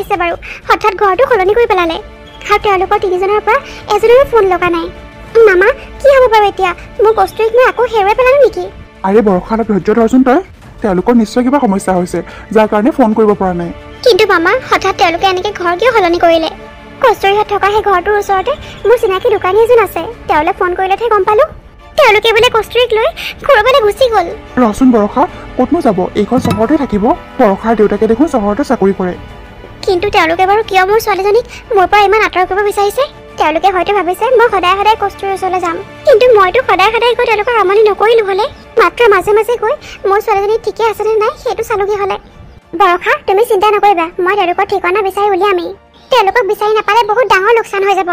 হৈছে বাৰু হঠাৎ ঘৰটো সলনি কৰি পেলালে আৰু তেওঁলোকৰ তিনিজনৰ পৰা এজনৰো ফোন লগা নাই মামা কি হ'ব বাৰু এতিয়া মোৰ কষ্টুৰীক মই আকৌ হেৰুৱাই পেলালো নেকি আৰে বৰষা অলপ ধৈৰ্য ধৰচোন তই তেওঁলোকৰ নিশ্চয় কিবা সমস্যা হৈছে যাৰ কাৰণে ফোন কৰিব পৰা নাই কিন্তু মামা হঠাৎ তেওঁলোকে এনেকৈ ঘৰ কিয় সলনি কৰিলে কষ্টুৰীহঁত থকা সেই ঘৰটোৰ ওচৰতে মোৰ চিনাকি দোকানী এজন আছে তেওঁলৈ ফোন কৰিলেহে গম পালোঁ তেওঁলোকে বোলে কষ্টুৰীক লৈ ক'ৰবালৈ গুচি গ'ল ৰচোন বৰষা ক'তনো যাব এইখন চহৰতে থাকিব বৰষাৰ দেউতাকে দেখোন চহৰতে চাকৰি কৰে কিন্তু তেওঁলোকে বাৰু কিয় মোৰ ছোৱালীজনীক মোৰ পৰা ইমান আঁতৰ কৰিব বিচাৰিছে তেওঁলোকে হয়তো ভাবিছে মই সদায় সদায় কষ্টুৰীৰ ওচৰলৈ যাম কিন্তু মইতো সদায় সদায় গৈ তেওঁলোকক আমনি নকৰিলোঁ হ'লে মাত্ৰ মাজে মাজে গৈ মোৰ ছোৱালীজনী ঠিকে আছেনে নাই সেইটো চালোগৈ হ'লে বৰষা তুমি চিন্তা নকৰিবা মই তেওঁলোকৰ ঠিকনা বিচাৰি উলিয়ামেই তেওঁলোকক বিচাৰি নাপালে বহুত ডাঙৰ লোকচান হৈ যাব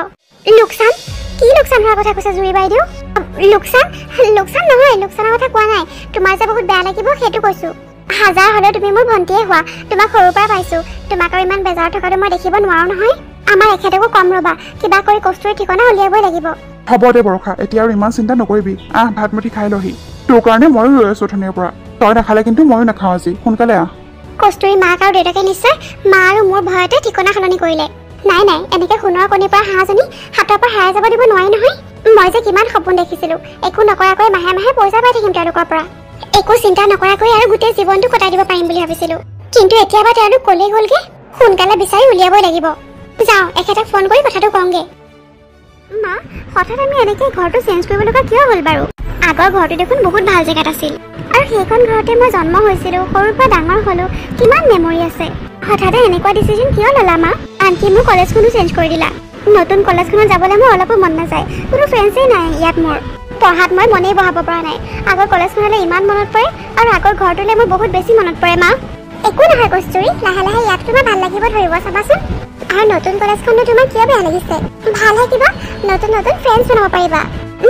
লোকচান কি লোকচান হোৱাৰ কথা কৈছে জুৰি বাইদেউ লোকচান নহয় লোকচানৰ কথা কোৱা নাই তোমাৰ যে বহুত বেয়া লাগিব সেইটো কৈছোঁ হাজাৰ হ'লেও তুমি মোৰ ভণ্টিয়ে হোৱা তোমাক সৰুৰ পৰা পাইছোঁ তোমাক আৰু ইমান বেজাৰ থকাটো মই দেখিব নোৱাৰোঁ নহয় আমাৰ এখেতকো কম ৰ'বা কিবা কৰি কষ্টুৰীৰ ঠিকনা উলিয়াবই লাগিব হ'ব দে বৰষা এতিয়া আৰু ইমান চিন্তা নকৰিবি ভাত মুঠি খাই লহি তোৰ কাৰণে ময়ো ৰৈ আছোঁ অথনিৰ পৰা তই নাখালে কিন্তু ময়ো নাখাওঁ আজি সোনকালে কষ্টুৰী মাক আৰু দেউতাকে নিশ্চয় মা আৰু মোৰ ভয়তে ঠিকনা সলনি কৰিলে নাই এনেকৈ সোণৰ কণীৰ পৰা হাঁহজনী হাতৰ পৰা হেৰাই যাব দিব নোৱাৰি নহয় মই যে কিমান সপোন দেখিছিলোঁ একো নকৰাকৈ মাহে মাহে পইচা পাই থাকিম তেওঁলোকৰ পৰা একো চিন্তা নকৰাকৈ আৰু গোটেই জীৱনটো কটাই দিব পাৰিম বুলি ভাবিছিলোঁ কিন্তু এতিয়া বা তেওঁলোক ক'লেই গ'লগে সোনকালে বিচাৰি উলিয়াবই লাগিব যাওঁ এখেতক ফোন কৰি কথাটো কওঁগৈ মা হঠাৎ আমি এনেকৈ ঘৰটো চেঞ্জ কৰিব লগা কিয় হ'ল বাৰু আগৰ ঘৰটো দেখোন বহুত ভাল জেগাত আছিল আৰু সেইখন ঘৰতে মই জন্ম হৈছিলোঁ সৰুৰ পৰা ডাঙৰ হ'লোঁ কিমান মেমৰি আছে হঠাতে এনেকুৱা ডিচিজন কিয় ল'লা মা আনকি মোৰ কলেজখনো চেঞ্জ কৰি দিলা নতুন কলেজখনত যাবলৈ মোৰ অলপো মন নাযায় কোনো ফ্ৰেণ্ডছেই নাই ইয়াত মোৰ পঢ়াত মই মনেই বহাব পৰা নাই আগৰ কলেজখনলৈ ইমান মনত পৰে আৰু আগৰ ঘৰটোলৈ মোৰ বহুত বেছি মনত পৰে মা একো নহয় কষ্টুৰী লাহে লাহে ইয়াত তোমাৰ ভাল লাগিব ধৰিব চাবাচোন আৰু নতুন কলেজখনটো তোমাৰ কিয় বেয়া লাগিছে ভাল থাকিবা নতুন ফ্ৰেণ্ডছ বনাব পাৰিবা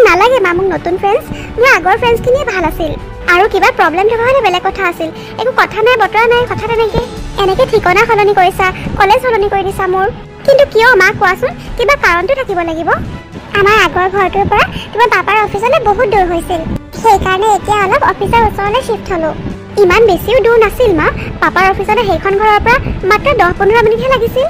নালাগে মা মোক নতুন ফ্ৰেণ্ডছ মোৰ আগৰ ফ্ৰেণ্ডছখিনিয়ে ভাল আছিল আৰু কিবা প্ৰব্লেম থকা হ'লে বেলেগ কথা আছিল একো কথা নাই বতৰা নাই কথা এনেকৈ ঠিকনা সলনি কৰিছা কলেজ সলনি কৰি দিছা মোৰ কিন্তু কিয় মা কোৱাচোন কিবা কাৰণটো থাকিব লাগিব আমাৰ আগৰ ঘৰটোৰ পৰা তোমাৰ পাপাৰ অফিচলৈ বহুত দূৰ হৈছিল সেইকাৰণে এতিয়া অলপ অফিচৰ ওচৰলৈ শ্বিফ্ট হ'লোঁ ইমান বেছিও দূৰ নাছিল মা পাপাৰ অফিচলৈ সেইখন ঘৰৰ পৰা মাত্ৰ 10-15 মিনিটহে লাগিছিল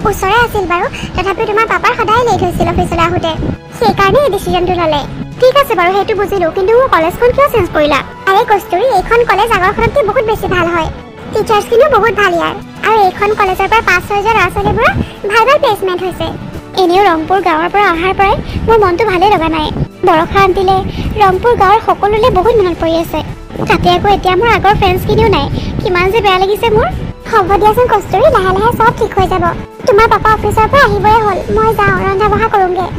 ওচৰে আছিল বাৰু তথাপিও তোমাৰ পাপাৰ সদায় লেট হৈছিল অফিচলৈ আহোঁতে সেইকাৰণে এই ডিচিজনটো ল'লে ঠিক আছে বাৰু সেইটো বুজিলোঁ কিন্তু মোৰ কলেজখন কিয় চেঞ্জ কৰিলা আৰে কষ্টুৰী এইখন কলেজ আগৰখনতকৈ বহুত বেছি ভাল হয় টিচাৰ্ছখিনিও বহুত ভাল ইয়াৰ আৰু এইখন কলেজৰ পৰা 5-6 জন ল'ৰা ছোৱালীবোৰৰ ভাল প্লেচমেণ্ট হৈছে এনেও ৰংপুৰ গাঁৱৰ পৰা অহাৰ পৰাই মোৰ মনটো ভালেই লগা নাই বৰষা আন্টিলে ৰংপুৰ গাঁৱৰ সকলোলৈ বহুত মনত পৰি আছে তাতে আকৌ এতিয়া মোৰ আগৰ ফ্ৰেণ্ডছখিনিও নাই কিমান যে বেয়া লাগিছে মোৰ হ'ব দিয়াচোন কষ্টুৰী লাহে লাহে চব ঠিক হৈ যাব তোমাৰ পাপা অফিচৰ পৰা আহিবই হ'ল মই যাওঁ ৰন্ধা বঢ়া কৰোঁগৈ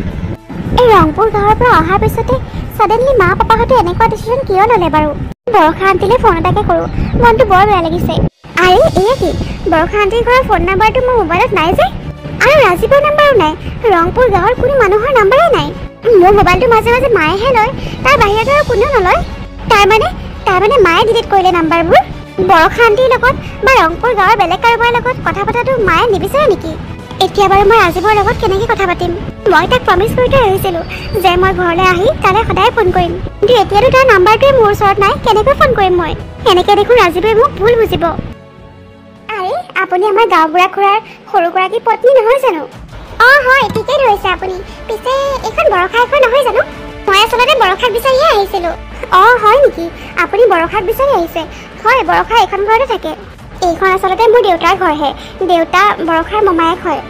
এই ৰংপুৰ গাঁৱৰ পৰা অহাৰ পিছতে ছাডেনলি মা পাপাহঁতে এনেকুৱা ডিচিশ্যন কিয় ল'লে বাৰু বৰষা আন্টিলৈ ফোন এটাকে কৰোঁ মনটো বৰ বেয়া লাগিছে আৰে এয়া কি বৰষা আন্টিৰ ঘৰৰ ফোন নাম্বাৰটো মোৰ মোবাইলত নাই যে আৰু ৰাজীৱৰ নাম্বাৰো নাই ৰংপুৰ গাঁৱৰ কোনো মানুহৰ নাম্বাৰেই নাই মোৰ মোবাইলটো মাজে মাজে মায়েহে লয় তাৰ বাহিৰত আৰু কোনেও নলয় তাৰমানে মায়ে ডিলিট কৰিলে নাম্বাৰবোৰ বৰষা আন্টিৰ লগত বা ৰংপুৰ গাঁৱৰ বেলেগ কাৰোবাৰ লগত কথা পতাটো মায়ে নিবিচাৰে নেকি এতিয়া বাৰু মই ৰাজীৱৰ লগত কেনেকৈ কথা পাতিম মই তাক প্ৰমিছ কৰি থৈ আহিছিলোঁ যে মই ঘৰলৈ আহি তালৈ সদায় ফোন কৰিম কিন্তু এতিয়াতো তাৰ নাম্বাৰটোৱে মোৰ ওচৰত নাই কেনেকৈ ফোন কৰিম মই এনেকৈ দেখোন ৰাজীৱে মোক ভুল বুজিব আৰে আপুনি আমাৰ গাঁওবুঢ়া খুৰাৰ সৰুগৰাকী পত্নী নহয় জানো হয় ঠিকেই ধৰিছে আপুনি পিছে এইখন বৰষাৰ ঘৰ নহয় জানো মই আচলতে বৰষাক বিচাৰিহে আহিছিলোঁ হয় নেকি আপুনি বৰষাক বিচাৰি আহিছে হয় বৰষা এইখন ঘৰতে থাকে এইখন আচলতে মোৰ দেউতাৰ ঘৰহে দেউতা বৰষাৰ মমায়েক হয়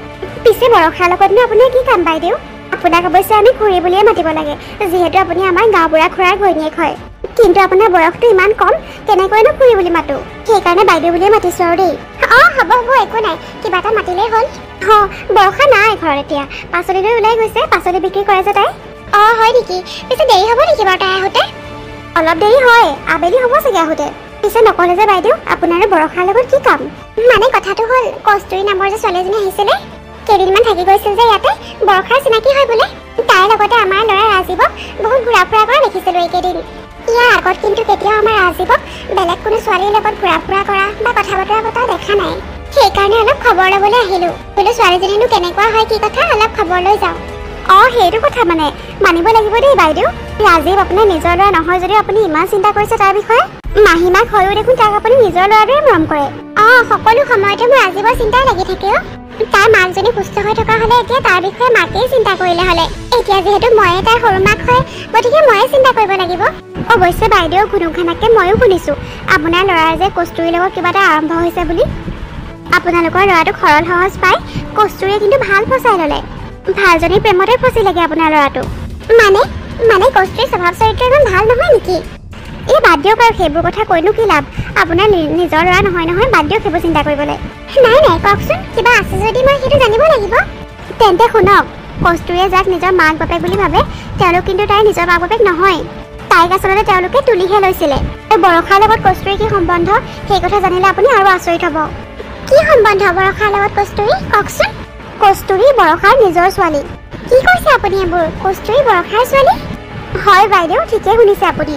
পিছে বৰষাৰ লগতনো আপোনাৰ কি কাম বাইদেউ আপোনাক অৱশ্যে আমি খুৰী বুলিয়ে মাতিব লাগে যিহেতু আপুনি আমাৰ গাঁওবুঢ়া খুৰাৰ ঘৈণীয়েক হয় কিন্তু আপোনাৰ বয়সটো ইমান কম কেনেকৈনো খুৰী বুলি মাতোঁ সেইকাৰণে বাইদেউ বুলিয়ে মাতিছোঁ আৰু দেই হ'ব একো নাই কিবা এটা মাতিলেই হ'ল বৰষা নাই ঘৰত এতিয়া পাচলিলৈ ওলাই গৈছে পাচলি বিক্ৰী কৰে যে তাই হয় নেকি পিছে দেৰি হ'ব নেকি বাৰু তাই আহোঁতে অলপ দেৰি হয় আবেলি হ'ব চাগে আহোঁতে পিছে নক'লে যে বাইদেউ আপোনাৰ বৰষাৰ লগত কি কাম মানে কথাটো হ'ল কষ্টুৰী নামৰ যে ছোৱালীজনী আহিছিলে কেইদিনমান থাকি গৈছিল যে ইয়াতে বৰষাৰ চিনাকি হয় বোলে তাইৰ লগতে আমাৰ ল'ৰা ৰাজীৱক বহুত ঘূৰা ফুৰা কৰা দেখিছিলোঁ এইকেইদিন ইয়াৰ আগত কিন্তু কেতিয়াও আমাৰ ৰাজীৱক বেলেগ কোনো ছোৱালীৰ লগত ঘূৰা ফুৰা কৰা বা কথা বতৰা পতা দেখা নাই সেইকাৰণে অলপ খবৰ ল'বলৈ আহিলোঁ বোলো ছোৱালীজনীনো কেনেকুৱা হয় কি কথা অলপ খবৰ লৈ যাওঁ সেইটো কথা মানে মানিব লাগিব দেই বাইদেউ ৰাজীৱ আপোনাৰ নিজৰ ল'ৰা নহয় যদিও আপুনি ইমান চিন্তা কৰিছে তাৰ বিষয়ে মাহীমাক হৈও দেখোন তাক আপুনি নিজৰ ল'ৰাটোৱে মৰম কৰে সকলো সময়তে মোৰ ৰাজীৱৰ চিন্তাই লাগি থাকে তাৰ মাকজনী সুস্থ হৈ থকা হ'লে এতিয়া তাৰ বিষয়ে মাকেই চিন্তা কৰিলে হ'লে এতিয়া যিহেতু ময়ে তাইৰ সৰু মাক হয় গতিকে ময়ে চিন্তা কৰিব লাগিব অৱশ্যে বাইদেউ গুণগানকে ময়ো শুনিছোঁ আপোনাৰ ল'ৰাৰ যে কস্তুৰীৰ লগত কিবা এটা আৰম্ভ হৈছে বুলি আপোনালোকৰ ল'ৰাটোক সৰল সহজ পাই কস্তুৰীয়ে কিন্তু ভাল ফচাই ল'লে ভালজনীৰ প্ৰেমতে ফচিলেগে আপোনাৰ ল'ৰাটো মানে কস্তুৰীৰ স্বভাৱ চৰিত্ৰ ইমান ভাল নহয় নেকি এই বাদ দিয়ক আৰু সেইবোৰ কথা কৈনো কি লাভ আপোনাৰ নিজৰ ল'ৰা নহয় বাদ দিয়ক সেইবোৰ চিন্তা কৰিবলৈ নাই কওকচোন কিবা আছে যদি মই সেইটো জানিব লাগিব তেন্তে শুনক কস্তুৰীয়ে যাক নিজৰ মাক বাপেক বুলি ভাবে তেওঁলোক কিন্তু তাইৰ নিজৰ মাক বাপেক নহয় তাইক আচলতে তেওঁলোকে তুলিহে লৈছিলে আৰু বৰষাৰ লগত কস্তুৰীৰ কি সম্বন্ধ সেই কথা জানিলে আপুনি আৰু আচৰিত হ'ব কি সম্বন্ধ বৰষাৰ লগত কস্তুৰী কওকচোন কস্তুৰী বৰষাৰ নিজৰ ছোৱালী কি কৈছে আপুনি এইবোৰ কস্তুৰী বৰষাৰ ছোৱালী হয় বাইদেউ ঠিকেই শুনিছে আপুনি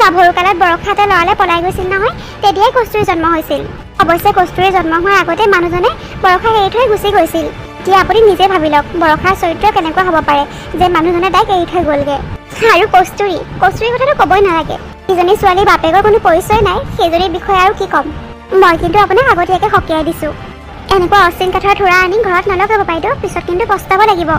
গাভৰু কালত বৰষাতে ল'ৰালে পলাই গৈছিল নহয় তেতিয়াই কস্তুৰীৰ জন্ম হৈছিল অৱশ্যে কস্তুৰীৰ জন্ম হোৱাৰ আগতে মানুহজনে বৰষাক এৰি থৈ গুচি গৈছিল এতিয়া আপুনি নিজে ভাবি লওক বৰষাৰ চৰিত্ৰ কেনেকুৱা হ'ব পাৰে যে মানুহজনে তাইক এৰি থৈ গ'লগে আৰু কস্তুৰীৰ কথাটো ক'বই নালাগে ইজনী ছোৱালীৰ বাপেকৰ কোনো পৰিচয় নাই সেইজনীৰ বিষয়ে আৰু কি ক'ম মই কিন্তু আপোনাক আগতীয়াকৈ সকীয়াই দিছোঁ এনেকুৱা অচিন কাঠৰ থোৰা আনি ঘৰত নলগাব বাইদেউ পিছত কিন্তু পস্তাব লাগিব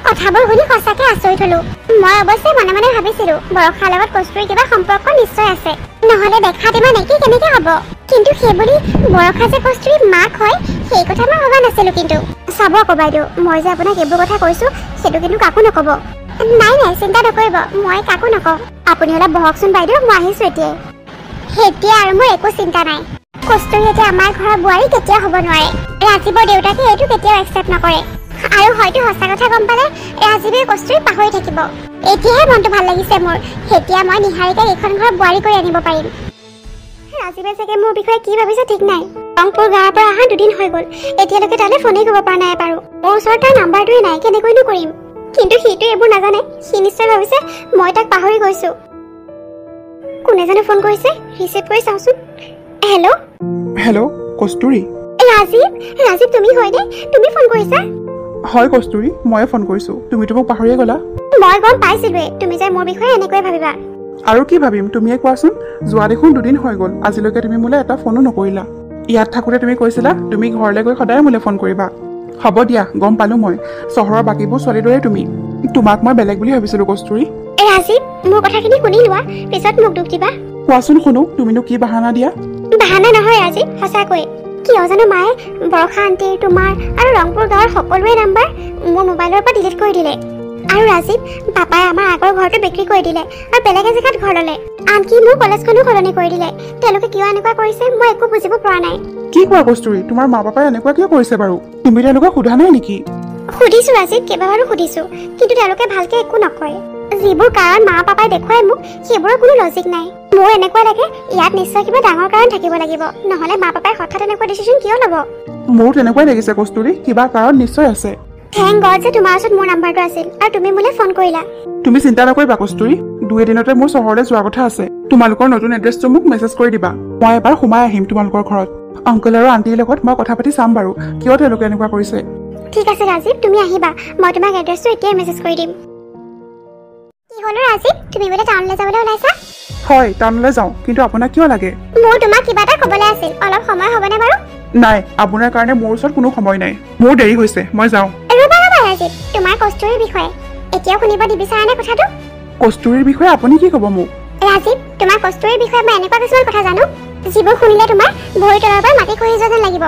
কথাবোৰ শুনি সঁচাকৈ আচৰিত হ'লোঁ মই অৱশ্যে মনে ভাবিছিলোঁ বৰষাৰ লগত কস্তুৰীৰ কিবা সম্পৰ্ক নিশ্চয় আছে নহ'লে দেখাত ইমান একেই কেনেকৈ হ'ব কিন্তু সেইবুলি বৰষা যে কস্তুৰীৰ মাক হয় সেই কথা মই ভবা নাছিলোঁ কিন্তু চাব আকৌ বাইদেউ মই যে আপোনাক এইবোৰ কথা কৈছোঁ সেইটো কিন্তু কাকো নক'ব নাই চিন্তা নকৰিব মই কাকো নকওঁ আপুনি অলপ বহকচোন বাইদেউ মই আহিছোঁ এতিয়া আৰু মোৰ একো চিন্তা নাই কস্তুৰী এতিয়া আমাৰ ঘৰৰ বোৱাৰী কেতিয়াও হ'ব নোৱাৰে ৰাজীৱৰ দেউতাকে এইটো কেতিয়াও একচেপ্ট নকৰে আৰু হয়তো সঁচা কথা গম পালে ৰাজীৱে কস্তুৰীক পাহৰি থাকিব এতিয়াহে মনটো ভাল লাগিছে মোৰ এতিয়া মই নিহাৰিকাক এইখন ঘৰৰ বোৱাৰী কৰি আনিব পাৰিম ৰাজীৱে চাগে মোৰ বিষয়ে কি ভাবিছে ঠিক নাই ৰংপুৰ গাঁৱৰ পৰা অহা 2 দিন হৈ গ'ল এতিয়ালৈকে তালৈ ফোনেই কৰিব পৰা নাই বাৰু মোৰ ওচৰত তাৰ নাম্বাৰটোৱে নাই কেনেকৈনো কৰিম কিন্তু সিটো এইবোৰ নাজানে সি নিশ্চয় ভাবিছে মই তাক পাহৰি গৈছোঁ কোনে জানো ফোন কৰিছে ৰিচিভ কৰি চাওঁচোন হেল্ল' কস্তুৰী ৰাজীৱ তুমি হয়নে তুমি ফোন কৰিছা হয় কস্তুৰী ময়ে ফোন কৰিছোঁ তুমিতো মোক পাহৰিয়ে গ'লা মই গম পাইছিলোৱে তুমি যে মোৰ বিষয়ে এনেকৈ ভাবিবা আৰু কি ভাবিম তুমিয়ে কোৱাচোন যোৱা দেখোন 2 দিন হৈ গ'ল আজিলৈকে তুমি মোলৈ এটা ফোনো নকৰিলা ইয়াত থাকোঁতে তুমি কৈছিলা তুমি ঘৰলৈ গৈ সদায় মোলৈ ফোন কৰিবা হ'ব দিয়া গম পালোঁ মই চহৰৰ বাকীবোৰ ছোৱালীৰ দৰে তুমি তোমাক মই বেলেগ বুলি ভাবিছিলোঁ কস্তুৰী ৰাজীৱ মোৰ কথাখিনি শুনি লোৱা পিছত মোক দুখ দিবা কোৱাচোন শুনো তুমিনো কি বাহানা দিয়া বাহানা নহয় ৰাজীৱ সঁচাকৈ কিয় জানো মায়ে বৰষা আণ্টিৰ তোমাৰ আৰু ৰংপুৰ গাঁৱৰ সকলোৰে নাম্বাৰ মোৰ মোবাইলৰ পৰা ডিলিট কৰি দিলে আৰু ৰাজীৱ পাপাই আমাৰ আগৰ ঘৰটো বিক্ৰী কৰি দিলে আৰু বেলেগ এজেগাত ঘৰ ল'লে আনকি মোৰ কলেজখনো সলনি কৰি দিলে তেওঁলোকে কিয় এনেকুৱা কৰিছে মই একো বুজিব পৰা নাই কি কোৱা কস্তুৰী তোমাৰ মা পাপাই এনেকুৱা কিয় কৰিছে বাৰু তুমি তেওঁলোকক সোধা নাই নেকি সুধিছোঁ ৰাজীৱ কেইবাবাৰো সুধিছোঁ কিন্তু তেওঁলোকে ভালকৈ একো নকয় যিবোৰ কাৰণ মা পাপাই দেখুৱাই মোক সেইবোৰৰ কোনো লজিক নাই মোৰ এনেকুৱা লাগে ইয়াত নিশ্চয় কিবা ডাঙৰ কাৰণ থাকিব লাগিব নহ'লে মা পাপাই হঠাৎ এনেকুৱা ডিচিশ্যন কিয় ল'ব মোৰ তেনেকুৱাই লাগিছে কস্তুৰী কিবা কাৰণ নিশ্চয় আছে থেংক গড যে তোমাৰ ওচৰত মোৰ নাম্বাৰটো আছিল আৰু তুমি মোলৈ ফোন কৰিলা তুমি চিন্তা নকৰিবা কস্তুৰী 2 এদিনতে মোৰ চহৰলৈ যোৱা কথা আছে তোমালোকৰ নতুন এড্ৰেছটো মোক মেছেজ কৰি দিবা মই এবাৰ সোমাই আহিম তোমালোকৰ ঘৰত আংকল আৰু আণ্টিৰ লগত মই কথা পাতি চাম বাৰু কিয় তেওঁলোকে এনেকুৱা কৰিছে ঠিক আছে ৰাজীৱ তুমি আহিবা মই তোমাক এড্ৰেছটো এতিয়াই মেছেজ কৰি দিম কি হ'ল ৰাজীৱ তুমি বোলে টাউনলৈ যাবলৈ ওলাইছা হয় টাউনলৈ যাওঁ কিন্তু আপোনাক কিয় লাগে মোৰ তোমাক কিবা এটা ক'বলৈ আছিল অলপ সময় হ'বনে বাৰু নাই আপোনাৰ কাৰণে মোৰ ওচৰত কোনো সময় নাই মোৰ দেৰি হৈছে মই যাওঁ ৰ'বা ৰাজীৱ তোমাৰ কস্তুৰীৰ বিষয়ে এতিয়াও শুনিব নিবিচাৰানে কথাটো কস্তুৰীৰ বিষয়ে আপুনি কি ক'ব মোক ৰাজীৱ তোমাৰ কস্তুৰীৰ বিষয়ে মই এনেকুৱা কিছুমান কথা জানো যিবোৰ শুনিলে তোমাৰ ভৰি তলৰ পৰা মাটি খহি যোৱা যেন লাগিব